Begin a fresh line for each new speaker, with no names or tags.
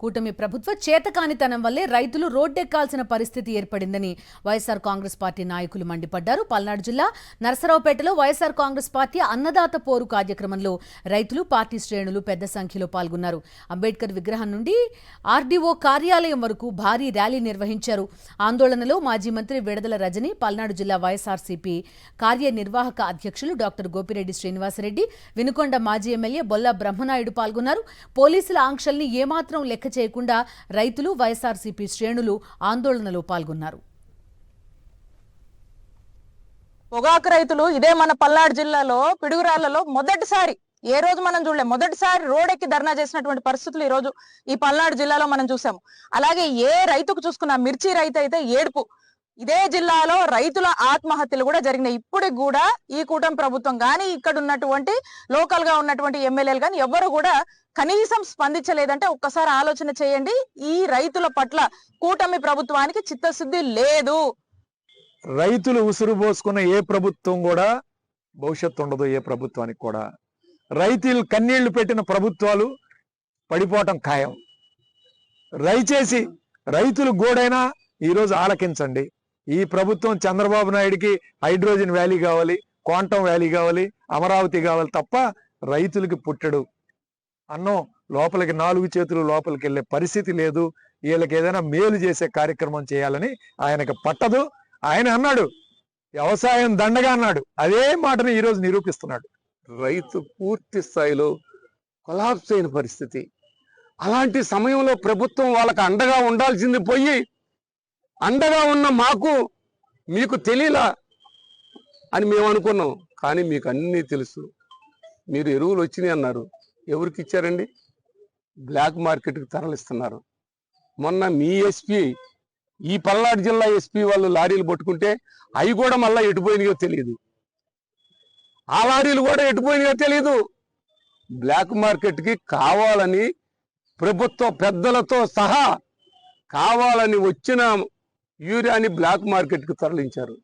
కూటమి ప్రభుత్వ చేతకానితనం వల్లే రైతులు రోడ్డెక్కాల్సిన పరిస్థితి ఏర్పడిందని వైఎస్ఆర్ కాంగ్రెస్ పార్టీ నాయకులు మండిపడ్డారు. పల్నాడు జిల్లా నరసరావుపేటలో వైఎస్ఆర్ కాంగ్రెస్ పార్టీ అన్నదాత పోరు కార్యక్రమంలో రైతులు, పార్టీ శ్రేణులు పెద్ద సంఖ్యలో పాల్గొన్నారు. అంబేద్కర్ విగ్రహం నుండి ఆర్డీఓ కార్యాలయం వరకు భారీ ర్యాలీ నిర్వహించారు. ఆందోళనలో మాజీ మంత్రి విడదల రజని, పల్నాడు జిల్లా వైఎస్ఆర్సీపీ కార్యనిర్వాహక అధ్యక్షులు డాక్టర్ గోపిరెడ్డి శ్రీనివాసరెడ్డి, వినుకొండ మాజీ ఎమ్మెల్యే బొల్లా బ్రహ్మనాయుడు పాల్గొన్నారు. పోలీసుల ఆంక్షల్ని ఏమాత్రం లెక్క చేయకుండా రైతులు, వైఎస్ఆర్సీపీ శ్రేణులు ఆందోళనలో పాల్గొన్నారు.
పొగాకు రైతులు ఇదే మన పల్నాడు జిల్లాలో పిడుగురాళ్లలో మొదటిసారి, ఏ రోజు మనం చూడలేం, మొదటిసారి రోడ్డెక్కి ధర్నా చేసినటువంటి పరిస్థితులు ఈ రోజు ఈ పల్నాడు జిల్లాలో మనం చూసాము. అలాగే ఏ రైతుకు చూసుకున్నా, మిర్చి రైతు అయితే ఏడుపు. ఇదే జిల్లాలో రైతుల ఆత్మహత్యలు కూడా జరిగినాయి. ఇప్పటికి కూడా ఈ కూటమి ప్రభుత్వం కానీ, ఇక్కడ ఉన్నటువంటి లోకల్ గా ఉన్నటువంటి ఎమ్మెల్యేలు కానీ ఎవరు కూడా కనీసం స్పందించలేదంటే ఒక్కసారి ఆలోచన చేయండి. ఈ రైతుల పట్ల కూటమి ప్రభుత్వానికి చిత్తశుద్ధి లేదు.
రైతులు ఉసురు పోసుకున్న ఏ ప్రభుత్వం కూడా భవిష్యత్తు ఉండదు. ఏ ప్రభుత్వానికి కూడా రైతులు కన్నీళ్లు పెట్టిన ప్రభుత్వాలు పడిపోవటం ఖాయం. దయచేసి రైతులు గోడైనా ఈరోజు ఆలకించండి. ఈ ప్రభుత్వం చంద్రబాబు నాయుడికి హైడ్రోజన్ వ్యాలీ కావాలి, క్వాంటం వ్యాలీ కావాలి, అమరావతి కావాలి తప్ప రైతులకి పుట్టడు అన్నం లోపలికి 4 చేతులు లోపలికి వెళ్ళే పరిస్థితి లేదు. వీళ్ళకి ఏదైనా మేలు చేసే కార్యక్రమం చేయాలని ఆయనకు పట్టదు. ఆయన అన్నాడు వ్యవసాయం దండగా అన్నాడు. అదే మాటను ఈరోజు నిరూపిస్తున్నాడు.
రైతు పూర్తి స్థాయిలో కొలాప్స్ అయిన పరిస్థితి. అలాంటి సమయంలో ప్రభుత్వం వాళ్ళకి అండగా ఉండాల్సింది పోయి, అండగా ఉన్న మాకు మీకు తెలియలా అని మేము అనుకున్నాం. కానీ మీకు అన్నీ తెలుసు. మీరు ఎరువులు వచ్చినాయి అన్నారు, ఎవరికి ఇచ్చారండి? బ్లాక్ మార్కెట్కి తరలిస్తున్నారు. మొన్న మీ ఎస్పీ, ఈ పల్నాడు జిల్లా ఎస్పీ వాళ్ళు లారీలు పట్టుకుంటే అవి కూడా మళ్ళీ ఎటుపోయినాయో తెలియదు. ఆ లారీలు కూడా ఎటుపోయినాయో తెలియదు. బ్లాక్ మార్కెట్కి కావాలని ప్రభుత్వ పెద్దలతో సహా కావాలని వచ్చిన యూరియాని బ్లాక్ మార్కెట్కి తరలించారు.